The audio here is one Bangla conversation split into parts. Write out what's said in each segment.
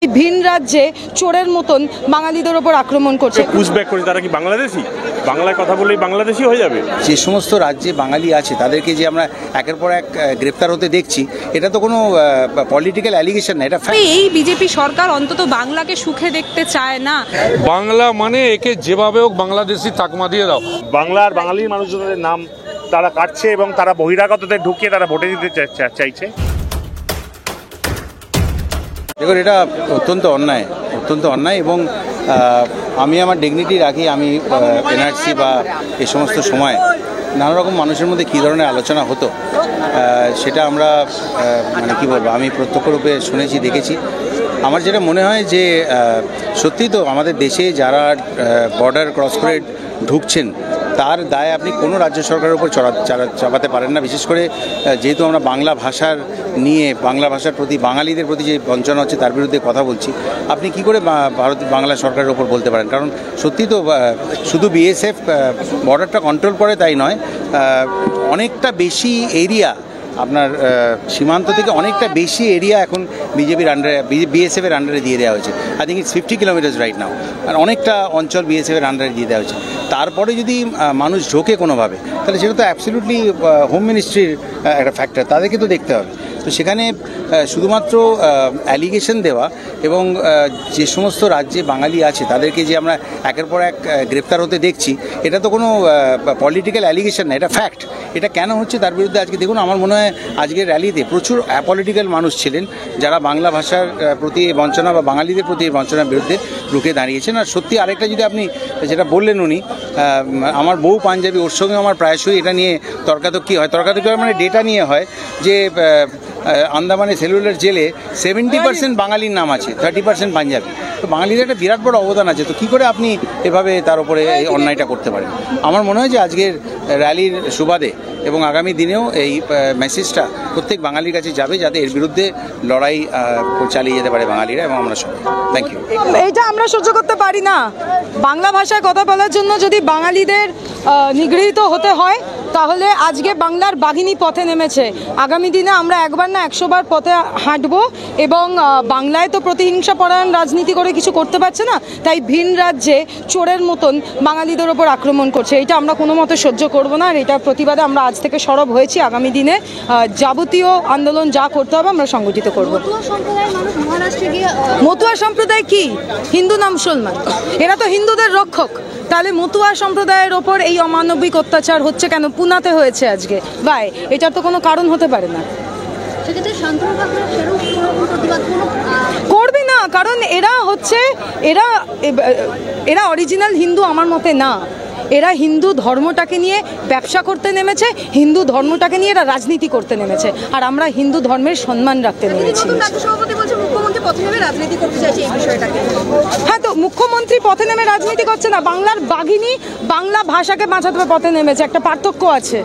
ভিন রাজ্যে চোরের মতন বাঙালিদের ওপর আক্রমণ করছে। পুশব্যাক করে তারা কি বাংলাদেশি? বাংলায় কথা বললেই বাংলাদেশি হয়ে যাবে? যে সমস্ত রাজ্যে বাঙালি আছে তাদেরকে যে আমরা একের পর এক গ্রেপ্তার হতে দেখছি, এটা তো কোনো পলিটিক্যাল অ্যালিগেশন না, এটা এই বিজেপি সরকার অন্তত বাংলাকে সুখে দেখতে চায় না। বাংলা মানে একে যেভাবে হোক বাংলাদেশি তাকমা দিয়ে দাও। বাংলার বাঙালির মানুষজনের নাম তারা কাটছে এবং তারা বহিরাগতদের ঢুকিয়ে তারা ভোটে দিতে চাইছে। দেখুন, এটা অত্যন্ত অন্যায় এবং আমি আমার ডিগনিটি রাখি। আমি এনআরসি বা এ সমস্ত সময় নানা রকম মানুষের মধ্যে কী ধরনের আলোচনা হতো সেটা আমরা মানে কী বলবো, আমি প্রত্যক্ষরূপে শুনেছি, দেখেছি। আমার যেটা মনে হয় যে সত্যিই তো আমাদের দেশে যারা বর্ডার ক্রস করে ঢুকছেন তার দায় আপনি কোনো রাজ্য সরকারের উপর চাপাতে পারেন না। বিশেষ করে যেহেতু আমরা বাংলা ভাষার প্রতি বাঙালিদের প্রতি যে বঞ্চনা হচ্ছে তার বিরুদ্ধে কথা বলছি, আপনি কি করে বাংলা সরকারের উপর বলতে পারেন? কারণ সত্যি তো শুধু বিএসএফ বর্ডারটা কন্ট্রোল করে তাই নয়, অনেকটা বেশি এরিয়া আপনার সীমান্ত থেকে অনেকটা বেশি এরিয়া এখন বিজেপির আন্ডারে, বিএসএফের আন্ডারে দিয়ে দেওয়া হয়েছে। I think it's 50 kilometres right now. আর অনেকটা অঞ্চল বিএসএফের আন্ডারে দিয়ে দেওয়া হয়েছে। তারপরে যদি মানুষ ঢোকে কোনোভাবে, তাহলে সেটা তো অ্যাবসলিউটলি হোম মিনিস্ট্রির একটা ফ্যাক্টর, তাদেরকে তো দেখতে হবে। তো সেখানে শুধুমাত্র অ্যালিগেশন দেওয়া এবং যে সমস্ত রাজ্যে বাঙালি আছে তাদেরকে যে আমরা একের পর এক গ্রেপ্তার হতে দেখছি, এটা তো কোনো পলিটিক্যাল অ্যালিগেশন না, এটা ফ্যাক্ট। এটা কেন হচ্ছে তার বিরুদ্ধে আজকে দেখুন, আমার মনে হয় আজকের র্যালিতে প্রচুর অ্যাপলিটিক্যাল মানুষ ছিলেন যারা বাংলা ভাষার প্রতি বঞ্চনা বা বাঙালিদের প্রতি বঞ্চনার বিরুদ্ধে রুখে দাঁড়িয়েছেন। আর সত্যি আরেকটা যদি আপনি যেটা বললেন, উনি আমার বউ পাঞ্জাবি, ওর সঙ্গে আমার প্রায়শই এটা নিয়ে তর্কাতর্কি হয়। মানে ডেটা নিয়ে হয় যে আন্দামানে সেলুলার জেলে 70% বাঙালির নাম আছে, 30% পাঞ্জাবি। তো বাঙালিদের একটা বিরাট বড় অবদান আছে। তো কী করে আপনি এভাবে তার উপরে এই অন্যায়টা করতে পারেন? আমার মনে হয় যে আজকের র্যালির সুবাদে এবং আগামী দিনেও এই মেসেজটা প্রত্যেক বাঙালির কাছে যাবে, যাতে এর বিরুদ্ধে লড়াই চালিয়ে যেতে পারে বাঙালিরা এবং আমরা সবাই। Thank you. এইটা আমরা সহ্য করতে পারি না। বাংলা ভাষায় কথা বলার জন্য যদি বাঙালিদের নিগৃহীত হতে হয়, তাহলে আজকে বাংলার বাঘিনী পথে নেমেছে। আগামী দিনে আমরা একবার না 100 বার পথে হাঁটবো এবং বাংলায় তো প্রতিহিংসা পরায়ণ রাজনীতি করে কিছু করতে পারছে না, তাই ভিন রাজ্যে চোরের মতন বাঙালিদের ওপর আক্রমণ করছে। এটা আমরা কোনো মতে সহ্য করব না। আর এটার প্রতিবাদে আমরা আজ থেকে সরব হয়েছি। আগামী দিনে যাবতীয় আন্দোলন যা করতে হবে আমরা সংগঠিত করব। মতুয়া সম্প্রদায় কি? হিন্দু না মুসলমান? এরা তো হিন্দুদের রক্ষক। তাহলে মতুয়া সম্প্রদায়ের ওপর এই অমানবিক অত্যাচার হচ্ছে কেন? পুনাতে হয়েছে আজকে, ভাই এটার তো কোনো কারণ হতে পারে না। করবে না, কারণ এরা অরিজিনাল হিন্দু আমার মতে না। এরা হিন্দু ধর্মটাকে নিয়ে ব্যবসা করতে নেমেছে, হিন্দু ধর্মটাকে নিয়ে এরা রাজনীতি করতে নেমেছে। আর আমরা হিন্দু ধর্মের সম্মান রাখতে নেমেছি। হ্যাঁ, তো মুখ্যমন্ত্রী পথে নেমে রাজনীতি করছে না, বাংলার বাঘিনী বাংলা ভাষাকে বাঁচাতে পথে নেমেছে। একটা পার্থক্য আছে।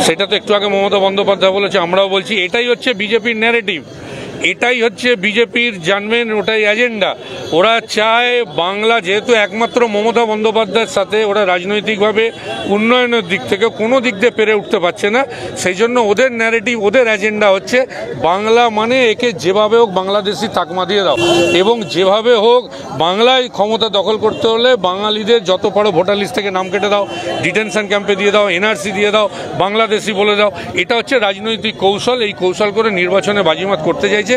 সেটা তো একটু আগে মমতা বন্দ্যোপাধ্যায় বলেছে, আমরাও বলছি। এটাই হচ্ছে বিজেপির ন্যারেটিভ, এটাই হচ্ছে বিজেপির জানবেন, ওটাই এজেন্ডা। ওরা চায় বাংলা, যেহেতু একমাত্র মমতা বন্দ্যোপাধ্যায়ের সাথে ওরা রাজনৈতিকভাবে উন্নয়নের দিক থেকে কোনো দিক দিয়ে পেরে উঠতে পারছে না, সেই জন্য ওদের ন্যারেটিভ, ওদের এজেন্ডা হচ্ছে বাংলা মানে একে যেভাবে হোক বাংলাদেশি তাকমা দিয়ে দাও এবং যেভাবে হোক বাংলায় ক্ষমতা দখল করতে হলে বাঙালিদের যত পারো ভোটার লিস্ট থেকে নাম কেটে দাও, ডিটেনশন ক্যাম্পে দিয়ে দাও, এনআরসি দিয়ে দাও, বাংলাদেশি বলে দাও। এটা হচ্ছে রাজনৈতিক কৌশল। এই কৌশল করে নির্বাচনে বাজিমাত করতে চাইছে।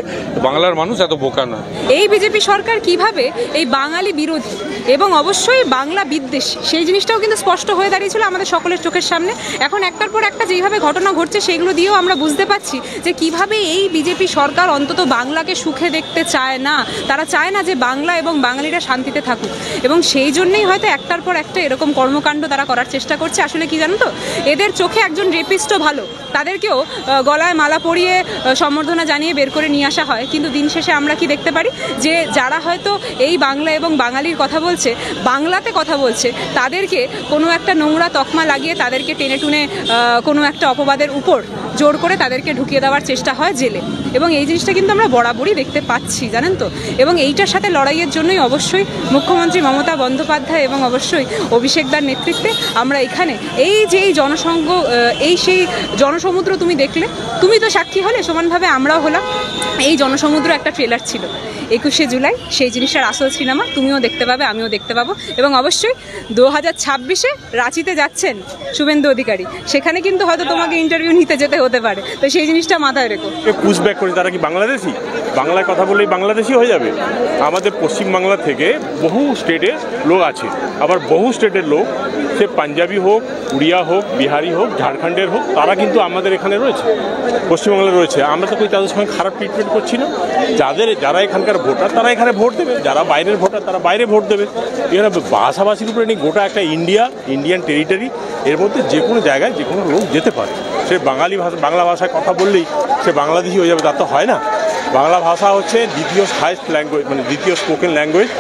বাংলার মানুষ এত বোকা না। এই বিজেপি সরকার কিভাবে এই বাঙালি বিরোধী এবং অবশ্যই বাংলা বিদ্বেষী, সেই জিনিসটাও কিন্তু স্পষ্ট হয়ে দাঁড়িয়েছিল আমাদের সকলের চোখের সামনে। এখন একটার পর একটা যেইভাবে ঘটনা ঘটছে সেগুলো দিয়েও আমরা বুঝতে পারছি যে কিভাবে এই বিজেপি সরকার অন্তত বাংলাকে সুখে দেখতে চায় না। তারা চায় না যে বাংলা এবং বাঙালিরা শান্তিতে থাকুক, এবং সেই জন্যই হয়তো একটার পর একটা এরকম কর্মকাণ্ড তারা করার চেষ্টা করছে। আসলে কি জানো তো, এদের চোখে একজন রেপিস্টও ভালো, তাদেরকেও গলায় মালা পরিয়ে সম্বর্ধনা জানিয়ে বের করে নিয়ে আসা হয়। কিন্তু দিন শেষে আমরা কি দেখতে পারি যে যারা হয়তো এই বাংলা এবং বাঙালির কথা বলছে, বাংলাতে কথা বলছে, তাদেরকে কোনো একটা নোংরা তকমা লাগিয়ে তাদেরকে টেনে টুনে কোনো একটা অপবাদের উপর জোর করে তাদেরকে ঢুকিয়ে দেওয়ার চেষ্টা হয় জেলে, এবং এই জিনিসটা কিন্তু আমরা বরাবরই দেখতে পাচ্ছি, জানেন তো। এবং এইটার সাথে লড়াইয়ের জন্যই অবশ্যই মুখ্যমন্ত্রী মমতা বন্দ্যোপাধ্যায় এবং অবশ্যই অভিষেকদার নেতৃত্বে আমরা এখানে এই যে এই জনসংঘ, এই সেই জনসমুদ্র তুমি দেখলে, তুমি তো সাক্ষী হলে, সমানভাবে আমরাও হলাম। এই জনসমুদ্র একটা ট্রেলার ছিল 21শে জুলাই, সেই জিনিসটার আসল সিনেমা তুমিও দেখতে পাবে, আমিও দেখতে পাবো। এবং অবশ্যই 2026-এ রাঁচিতে যাচ্ছেন শুভেন্দু অধিকারী, সেখানে কিন্তু হয়তো তোমাকে ইন্টারভিউ নিতে যেতে হতে পারে, তো সেই জিনিসটা মাথায় রেখো। পুশব্যাক করে তারা কি বাংলাদেশি? বাংলায় কথা বললেই বাংলাদেশি হয়ে যাবে? আমাদের পশ্চিমবাংলা থেকে বহু স্টেটের লোক আছে, আবার বহু স্টেটের লোক, সে পাঞ্জাবি হোক, উড়িয়া হোক, বিহারি হোক, ঝাড়খণ্ডের হোক, তারা কিন্তু আমাদের এখানে রয়েছে, পশ্চিমবাংলায় রয়েছে। আমরা তো কই তাদের সঙ্গে খারাপ ট্রিটমেন্ট করছি না। যারা এখানকার ভোটার তারা এখানে ভোট দেবে, যারা বাইরের ভোটার তারা বাইরে ভোট দেবে। এখানে ভাষাভাষীর উপরে নেই, গোটা একটা ইন্ডিয়ান টেরিটরি, এর মধ্যে যে কোনো জায়গায় যে কোনো লোক যেতে পারে। সে বাংলা ভাষায় কথা বললেই সে বাংলাদেশি হয়ে যাবে, তা তো হয় না। বাংলা ভাষা হচ্ছে দ্বিতীয় হাইস্ট ল্যাঙ্গুয়েজ, মানে দ্বিতীয় স্পোকেন ল্যাঙ্গুয়েজ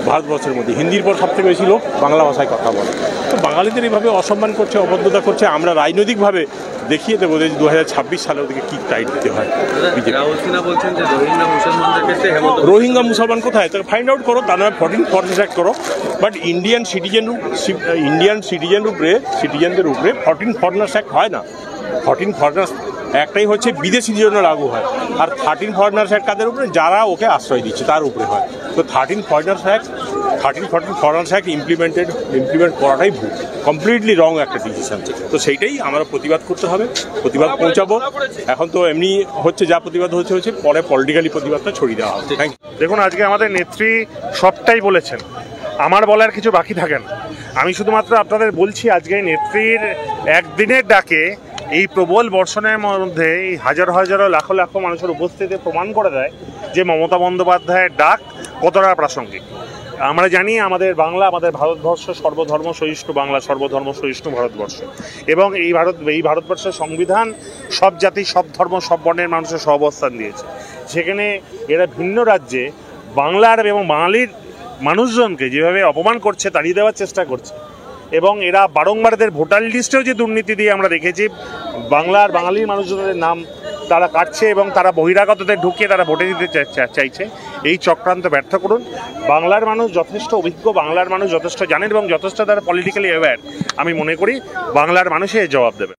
ভারতবর্ষের মধ্যে। হিন্দির পর সবথেকে বেশি লোক বাংলা ভাষায় কথা বলে। তো বাঙালিদের এইভাবে অসম্মান করছে, অবদ্ধতা করছে। আমরা রাজনৈতিকভাবে দেখিয়ে দেবো যে 2026 সালে ওদেরকে কি টাইট দিতে হয়। রোহিঙ্গা মুসলমান কোথায়, তাকে ফাইন্ড আউট করো, তার নামে 14 অ্যাক্ট করো। বাট সিটিজেনদের উপরে 14 ফরেনার্স অ্যাক্ট হয় না। 14 ফরেনার্স একটাই হচ্ছে বিদেশির জন্য লাগু হয়, আর 13 ফরেনার্স অ্যাক্ট কাদের উপরে, যারা ওকে আশ্রয় দিচ্ছে তার উপরে হয়। তো 13 ফরেনার্স অ্যাক্ট ইমপ্লিমেন্ট করাটাই ভুল, কমপ্লিটলি রং একটা ডিসিশন। তো সেইটাই আমরা প্রতিবাদ করতে হবে, প্রতিবাদ পৌঁছাবো। এখন তো এমনি হচ্ছে, যা প্রতিবাদ হচ্ছে, পরে পলিটিক্যালি প্রতিবাদটা ছড়িয়ে দেওয়া হবে। Thank you. দেখুন, আজকে আমাদের নেত্রী সবটাই বলেছেন, আমার বলার কিছু বাকি থাকে না। আমি শুধুমাত্র আপনাদের বলছি, আজকে নেত্রীর একদিনের ডাকে এই প্রবল বর্ষণের মধ্যে এই হাজারো হাজারো লাখো লাখো মানুষের উপস্থিতি প্রমাণ করে দেয় যে মমতা বন্দ্যোপাধ্যায়ের ডাক কতটা প্রাসঙ্গিক। আমরা জানি আমাদের বাংলা, আমাদের ভারতবর্ষ সর্বধর্ম সহিষ্ণু বাংলা, সর্বধর্ম সহিষ্ণু ভারতবর্ষ, এবং এই ভারতবর্ষের সংবিধান সব জাতি, সব ধর্ম, সব বর্ণের মানুষের সহাবস্থান দিয়েছে। সেখানে এরা ভিন্ন রাজ্যে বাংলার এবং বাঙালির মানুষজনকে যেভাবে অপমান করছে, তাড়িয়ে দেওয়ার চেষ্টা করছে, এবং এরা বারংবার এদের ভোটার লিস্টেও যে দুর্নীতি দিয়ে আমরা দেখেছি, বাংলার বাঙালির মানুষজনের নাম তারা কাটছে এবং তারা বহিরাগতদের ঢুকিয়ে তারা ভোটে দিতে চাইছে। এই চক্রান্ত ব্যর্থ করুন। বাংলার মানুষ যথেষ্ট অভিজ্ঞ, বাংলার মানুষ যথেষ্ট জানেন এবং যথেষ্ট তারা পলিটিক্যালি অ্যাওয়্যার। আমি মনে করি বাংলার মানুষই এর জবাব দেবে।